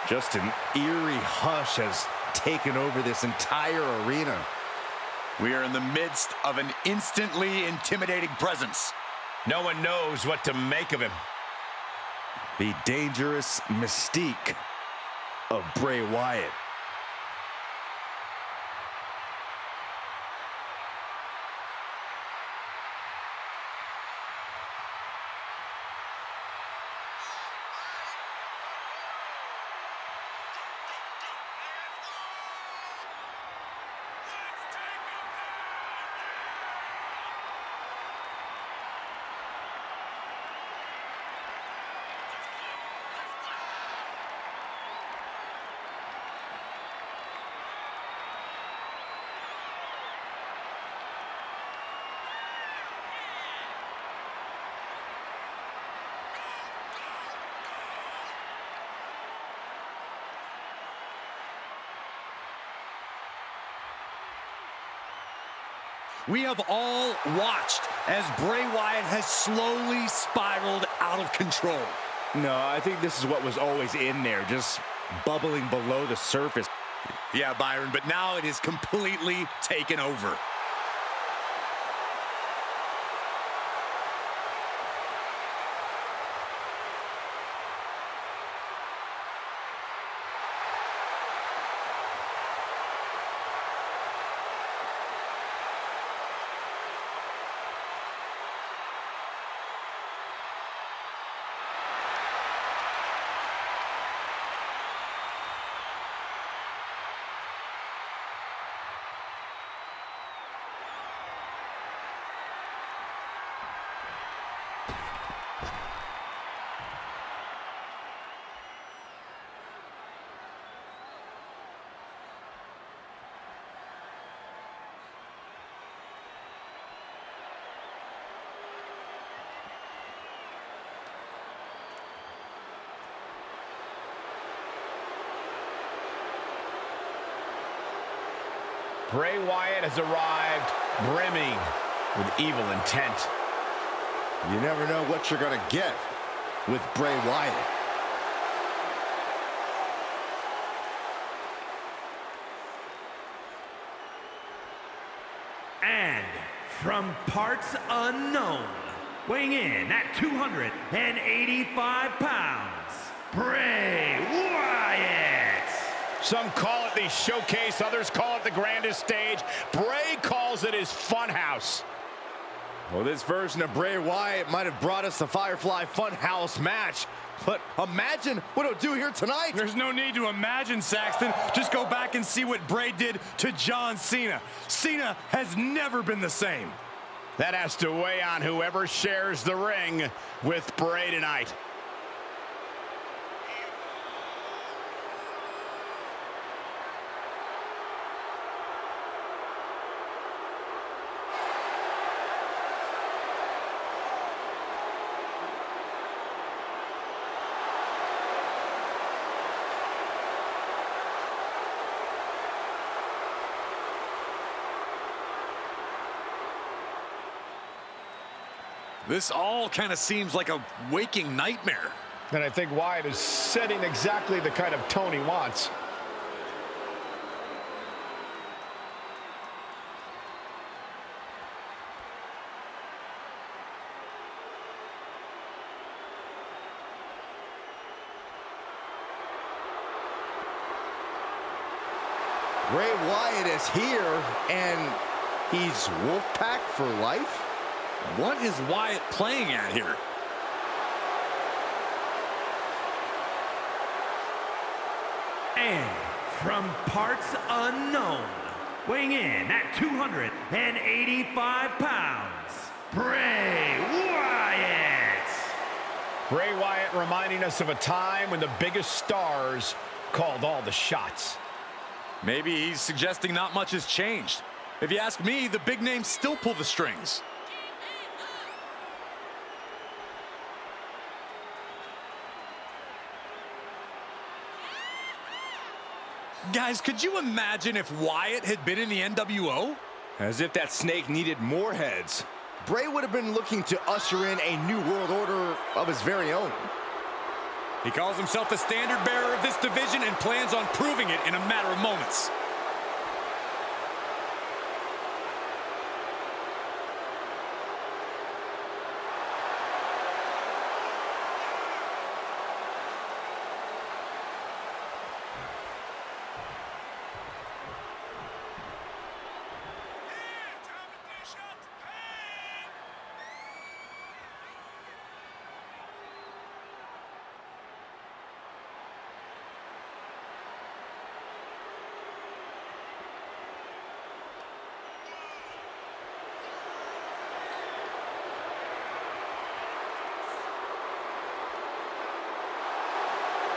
Just an eerie hush has taken over this entire arena. We are in the midst of an instantly intimidating presence. No one knows what to make of him. The dangerous mystique of Bray Wyatt. We have all watched as Bray Wyatt has slowly spiraled out of control. No, I think this is what was always in there, just bubbling below the surface. Yeah, Byron, but now it is completely taken over. Bray Wyatt has arrived brimming with evil intent. You never know what you're going to get with Bray Wyatt. And from parts unknown, weighing in at 285 pounds, Bray Wyatt. Some call it the showcase, others call it the grandest stage. Bray calls it his funhouse. Well, this version of Bray Wyatt might have brought us the Firefly Funhouse match, but imagine what it'll do here tonight. There's no need to imagine, Saxton. Just go back and see what Bray did to John Cena. Cena has never been the same. That has to weigh on whoever shares the ring with Bray tonight. This all kind of seems like a waking nightmare. And I think Wyatt is setting exactly the kind of tone he wants. Bray Wyatt is here, and he's Wolfpack for life? What is Wyatt playing at here? And from parts unknown, weighing in at 285 pounds, Bray Wyatt. Bray Wyatt reminding us of a time when the biggest stars called all the shots. Maybe he's suggesting not much has changed. If you ask me, the big names still pull the strings. Guys, could you imagine if Wyatt had been in the NWO? As if that snake needed more heads. Bray would have been looking to usher in a new world order of his very own. He calls himself the standard bearer of this division and plans on proving it in a matter of moments.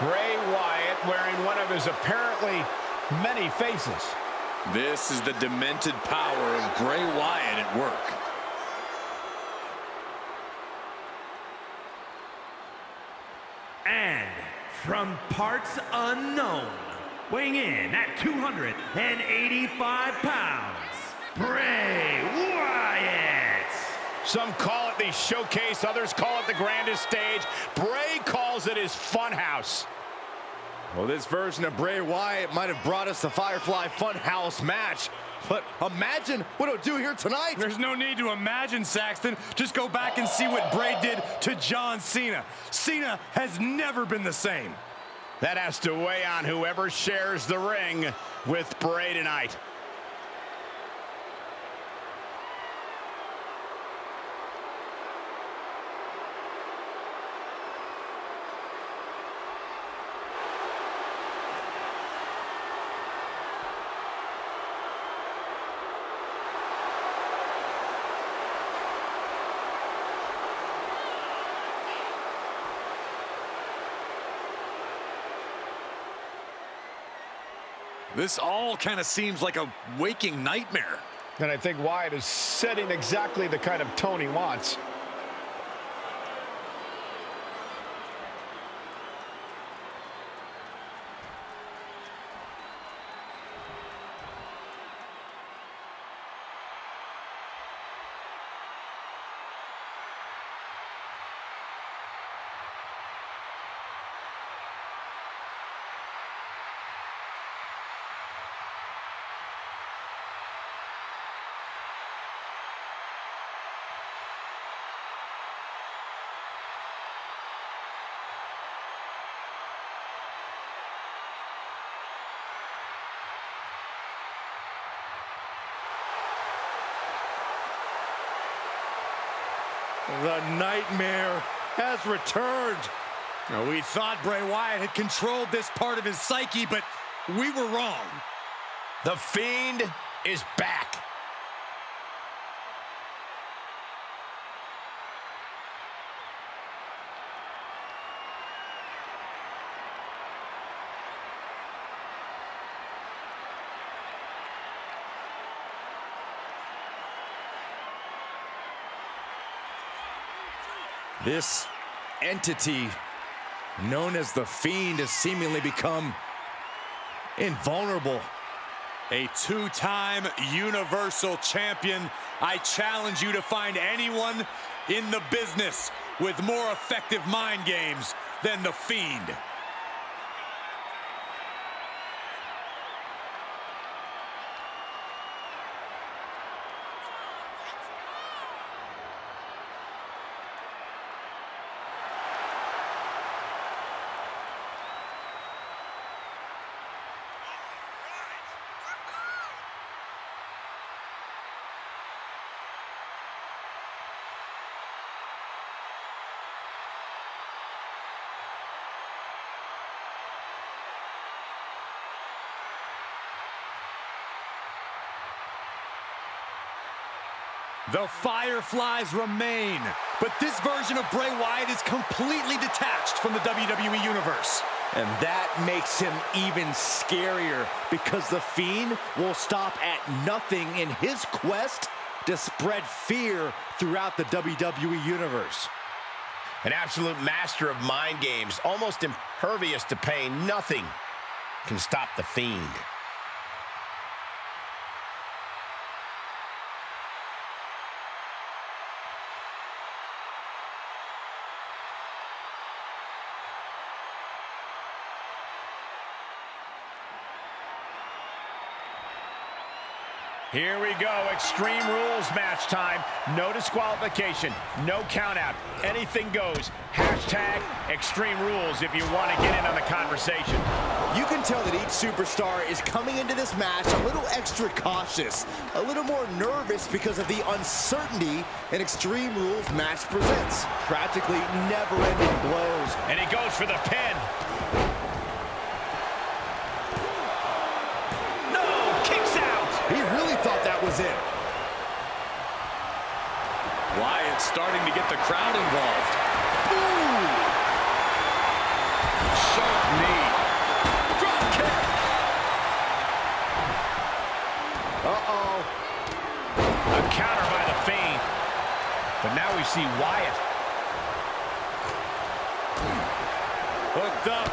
Bray Wyatt wearing one of his apparently many faces. This is the demented power of Bray Wyatt at work. And from parts unknown, weighing in at 285 pounds, Bray Wyatt. Some call it the showcase, others call it the grandest stage. Bray calls it his funhouse. Well, this version of Bray Wyatt might have brought us the Firefly Funhouse match, but imagine what it'll do here tonight. There's no need to imagine, Saxton. Just go back and see what Bray did to John Cena. Cena has never been the same. That has to weigh on whoever shares the ring with Bray tonight. This all kind of seems like a waking nightmare. And I think Wyatt is setting exactly the kind of tone he wants. The nightmare has returned. Now, we thought Bray Wyatt had controlled this part of his psyche, but we were wrong. The Fiend is back. This entity known as the Fiend has seemingly become invulnerable. A two-time Universal Champion. I challenge you to find anyone in the business with more effective mind games than the Fiend. The Fireflies remain, but this version of Bray Wyatt is completely detached from the WWE Universe. And that makes him even scarier because the Fiend will stop at nothing in his quest to spread fear throughout the WWE Universe. An absolute master of mind games, almost impervious to pain. Nothing can stop the Fiend. Here we go, Extreme Rules match time. No disqualification, no count out. Anything goes. Hashtag Extreme Rules if you want to get in on the conversation. You can tell that each superstar is coming into this match a little extra cautious, a little more nervous because of the uncertainty an Extreme Rules match presents. Practically never-ending blows. And he goes for the pin. He really thought that was it. Wyatt starting to get the crowd involved. Ooh! Sharp knee. Drop kick. Uh-oh. A counter by the Fiend. But now we see Wyatt. Hooked up.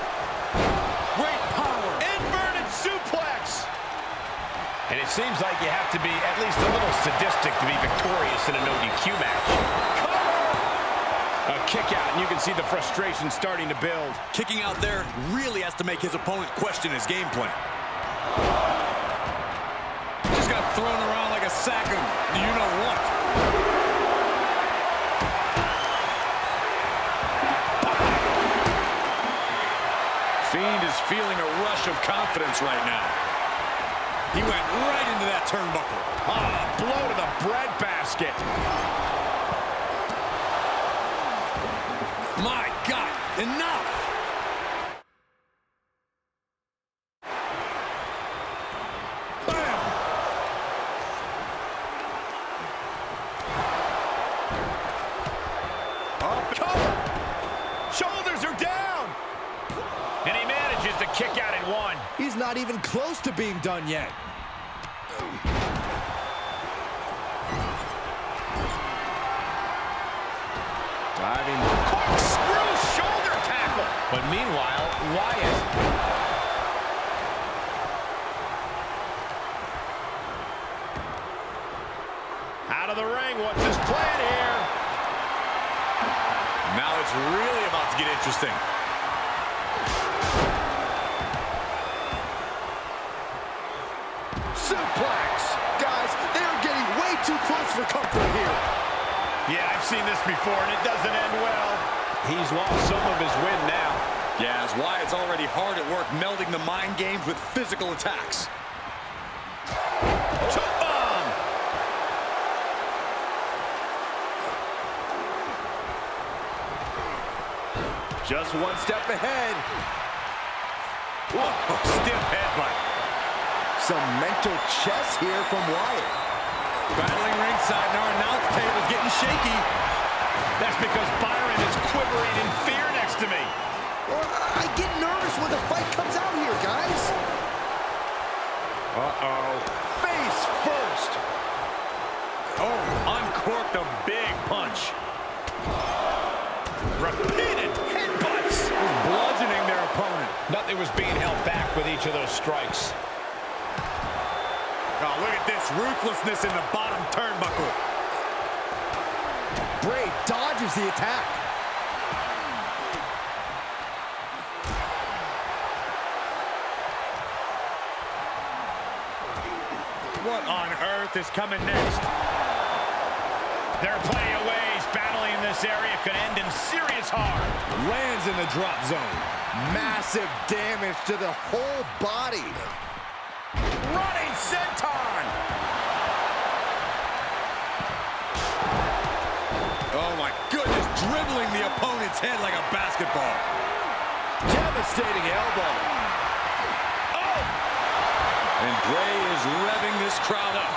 Great power. Inverted suplex. And it seems like you have to be at least a little sadistic to be victorious in a no DQ match. A kick out, and you can see the frustration starting to build. Kicking out there really has to make his opponent question his game plan. Just got thrown around like a sack of you-know-what. Fiend is feeling a rush of confidence right now. He went right into that turnbuckle. Ah, blow to the breadbasket. My God, enough! Bam! Cover. Shoulders are down. And he manages to kick out at one. He's not even close to being done yet. Diving corkscrew shoulder tackle. But meanwhile, Wyatt. Out of the ring. What's his plan here? Now it's really about to get interesting. Suplex! Guys, they are getting way too close for comfort here. Yeah, I've seen this before, and it doesn't end well. He's lost some of his win now. Yeah, as Wyatt's already hard at work melding the mind games with physical attacks. Choke bomb! Just one step ahead. Whoa, stiff headbutt. Some mental chess here from Wyatt. Battling ringside, and our announce table's getting shaky. That's because Byron is quivering in fear next to me. Well, I get nervous when the fight comes out here, guys. Uh-oh. Face first. Oh, uncorked a big punch. Repeated headbutts. Bludgeoning their opponent. Nothing was being held back with each of those strikes. Oh, look at this ruthlessness in the bottom turnbuckle. Bray dodges the attack. What on earth is coming next? There are plenty of ways battling in this area could end in serious harm. Lands in the drop zone. Massive damage to the whole body. Running senton. Oh my goodness, dribbling the opponent's head like a basketball. Devastating elbow. Oh! And Bray is revving this crowd up.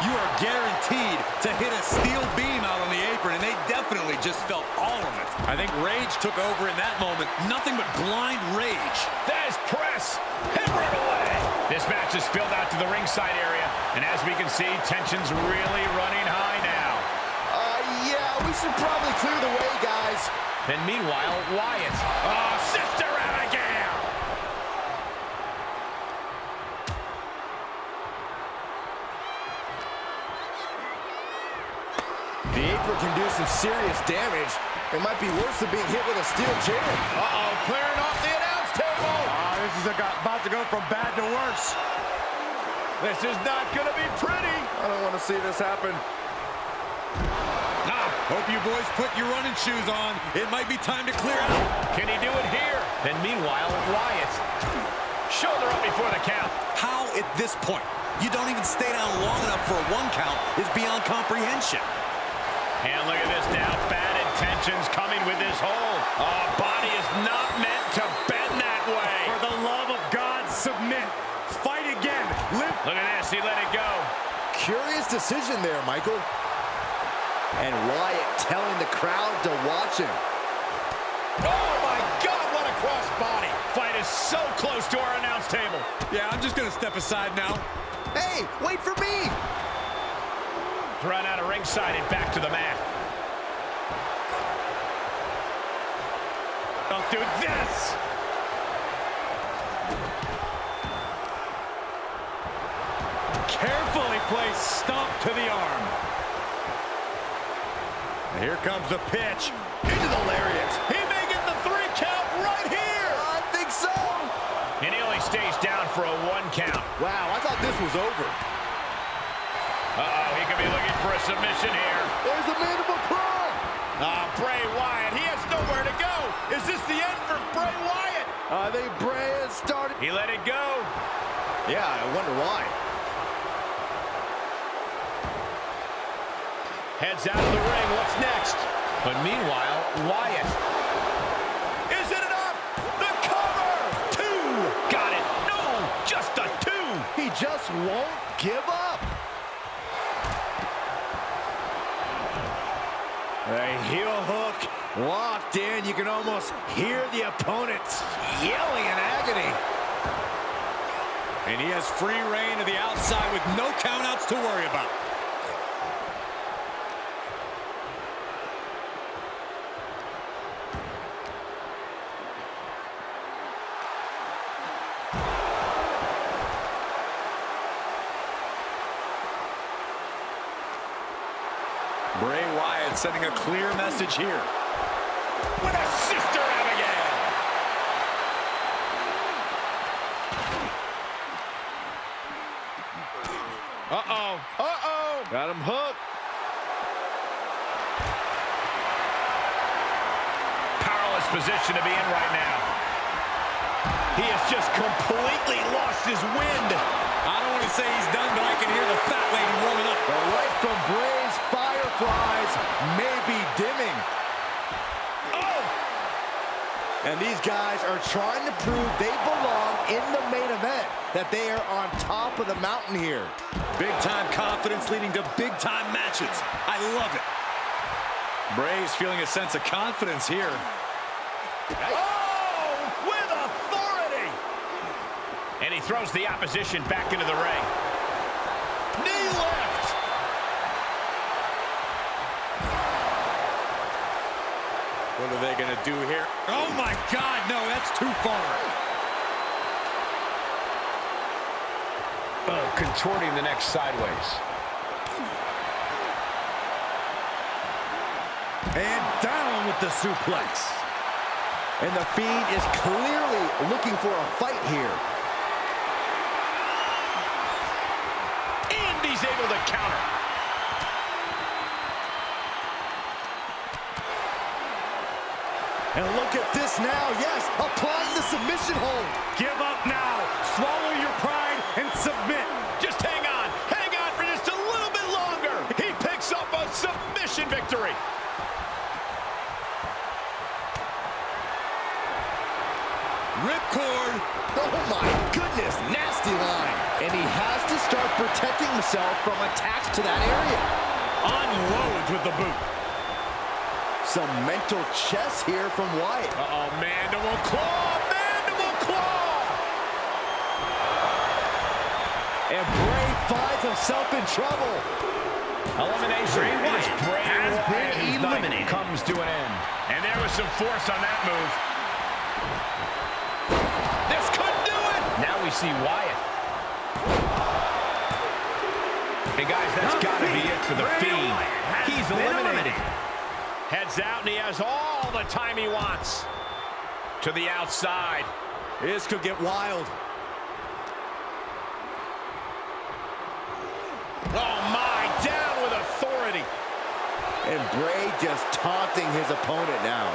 You are guaranteed to hit a steel beam out on the apron, and they definitely just felt all of it. I think rage took over in that moment. Nothing but blind rage. There's press. Hammered away. This match is spilled out to the ringside area, and as we can see, tension's really running high now. Yeah, we should probably clear the way, guys. And meanwhile, Wyatt. Oh, Sister Abigail! The apron can do some serious damage. It might be worse than being hit with a steel chair. Uh-oh, clearing off the announce table. This is about to go from bad to worse. This is not going to be pretty. I don't want to see this happen. Hope you boys put your running shoes on. It might be time to clear out. Can he do it here? And meanwhile, Wyatt. Shoulder up before the count. How at this point you don't even stay down long enough for a 1 count is beyond comprehension. And look at this now. Bad intentions coming with this hold. Body is not meant to bend that way. For the love of God, submit. Fight again. Look at this. He let it go. Curious decision there, Michael. And Wyatt telling the crowd to watch him. Oh, my God, what a crossbody. Fight is so close to our announce table. Yeah, I'm just going to step aside now. Hey, wait for me. Run out of ringside and back to the mat. Don't do this. Carefully placed stomp to the arm. And here comes the pitch. Into the lariat. He may get the 3 count right here. I think so. And he only stays down for a 1 count. Wow, I thought this was over. He could be looking for a submission here. There's a mandible claw. Bray Wyatt, he has nowhere to go. Is this the end for Bray Wyatt? I think Bray has started. He let it go. Yeah, I wonder why. Heads out of the ring. What's next? But meanwhile, Wyatt. Is it enough? The cover! 2! Got it. No, just a 2. He just won't give up. A heel hook locked in. You can almost hear the opponents yelling in agony. And he has free reign to the outside with no countouts to worry about. Bray Wyatt sending a clear message here. With a Sister Abigail. Got him hooked. Powerless position to be in right now. He has just completely lost his wind. I don't want to say he's done, but I can hear the fat lady warming up. The light from Bray's fireflies may be dimming. Oh! And these guys are trying to prove they belong in the main event, that they are on top of the mountain here. Big-time confidence leading to big-time matches. I love it. Bray's feeling a sense of confidence here. Oh! With authority! And he throws the opposition back into the ring. Knee left! What are they going to do here? Oh, my God, no, that's too far. Oh, contorting the neck sideways. And down with the suplex. And the Fiend is clearly looking for a fight here. And he's able to counter. And look at this now, yes, applying the submission hold. Give up now. Swallow your pride and submit. Just hang on for just a little bit longer. He picks up a submission victory. Ripcord. Oh my goodness, nasty line. And he has to start protecting himself from attacks to that area. Unloads with the boot. Some mental chess here from Wyatt. Uh-oh, mandible claw, mandible claw! And Bray finds himself in trouble. Elimination. Bray Wyatt has been eliminated. Comes to an end. And there was some force on that move. This could do it! Now we see Wyatt. Hey guys, that's got to be it for the Fiend. He's eliminated. Heads out, and he has all the time he wants. To the outside. This could get wild. Oh, my, down with authority. And Bray just taunting his opponent now.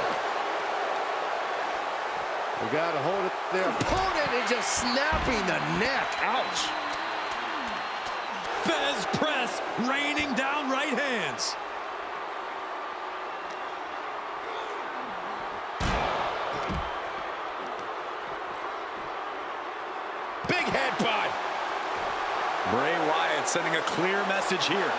We got to hold it. Their opponent is just snapping the neck. Ouch. Fez press, raining down right hands. Big headbutt. Bray Wyatt sending a clear message here.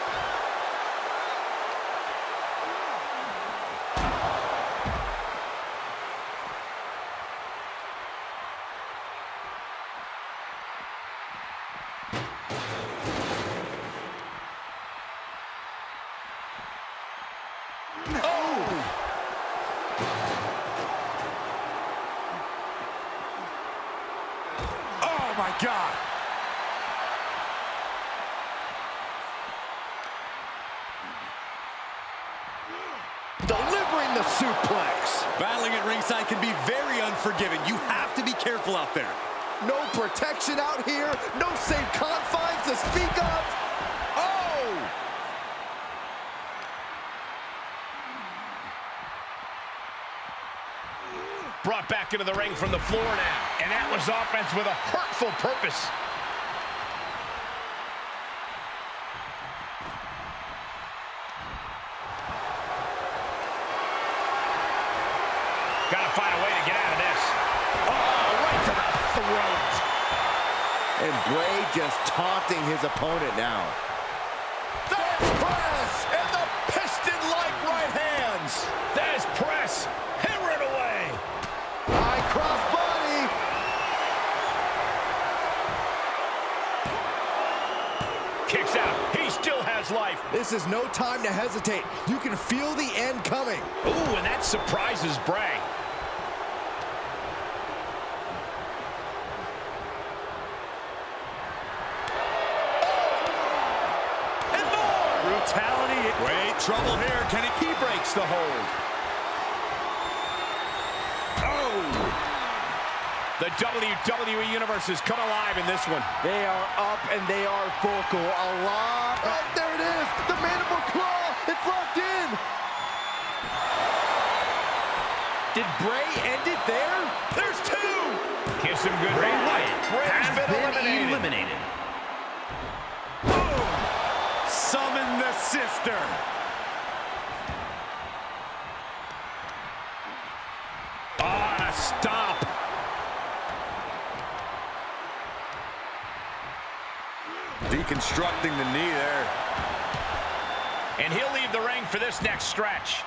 Oh my God. Delivering the suplex. Battling at ringside can be very unforgiving. You have to be careful out there. No protection out here. No safe confines to speak of. Oh! Brought back into the ring from the floor now. And that was offense with a hurtful purpose. Gotta find a way to get out of this. Oh, right to the throat. And Bray just taunting his opponent now. There's press and the piston-like right hands. There's press. Hammer it away. High cross body. Kicks out. He still has life. This is no time to hesitate. You can feel the end coming. Ooh, and that surprises Bray. And more. Brutality. Great trouble here. He breaks the hold. The WWE Universe has come alive in this one. They are up and they are vocal. A lot. Oh, there it is. The mandible claw. It's locked in. Did Bray end it there? There's two. Kiss him goodbye. Bray's been eliminated. Boom. Summon the sister. Oh, stop. Deconstructing the knee there. And he'll leave the ring for this next stretch.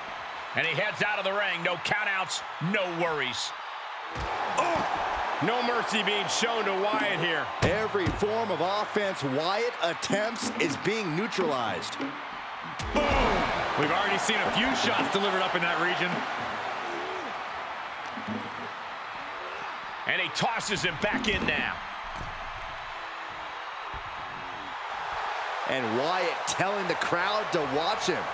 And he heads out of the ring. No countouts, no worries. Oh! No mercy being shown to Wyatt here. Every form of offense Wyatt attempts is being neutralized. Boom. We've already seen a few shots delivered up in that region. And he tosses him back in now. And Wyatt telling the crowd to watch him.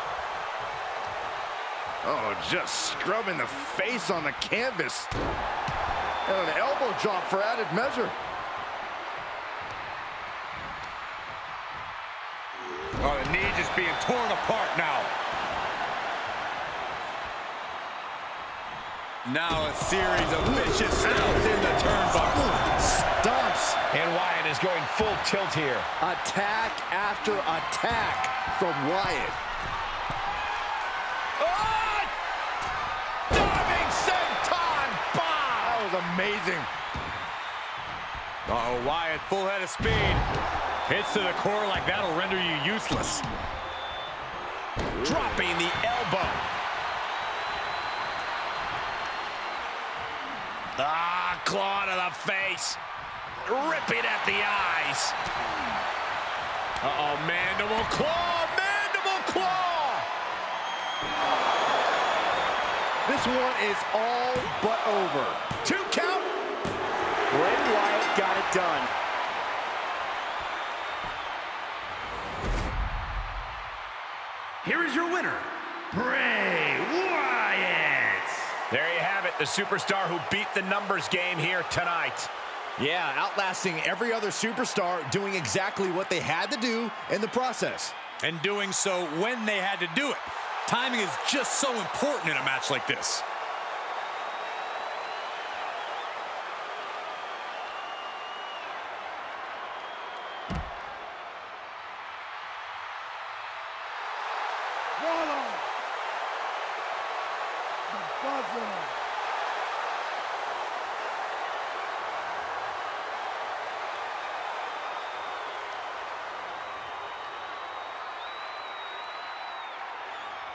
Oh, just scrubbing the face on the canvas. And an elbow drop for added measure. Oh, the knee just being torn apart now. Now a series of vicious stomps in the turnbuckle. Stomps. And Wyatt is going full tilt here. Attack after attack from Wyatt. Oh! Diving senton bomb! That was amazing. Oh, Wyatt, full head of speed. Hits to the core like that'll render you useless. Dropping the elbow. Ah, claw to the face. Ripping at the eyes. Uh-oh, mandible claw, mandible claw. This one is all but over. 2 count. Bray Wyatt got it done. Here is your winner, Bray Wyatt. There you have it, the superstar who beat the numbers game here tonight. Yeah, outlasting every other superstar, doing exactly what they had to do in the process. And doing so when they had to do it. Timing is just so important in a match like this. Follow the buzzer.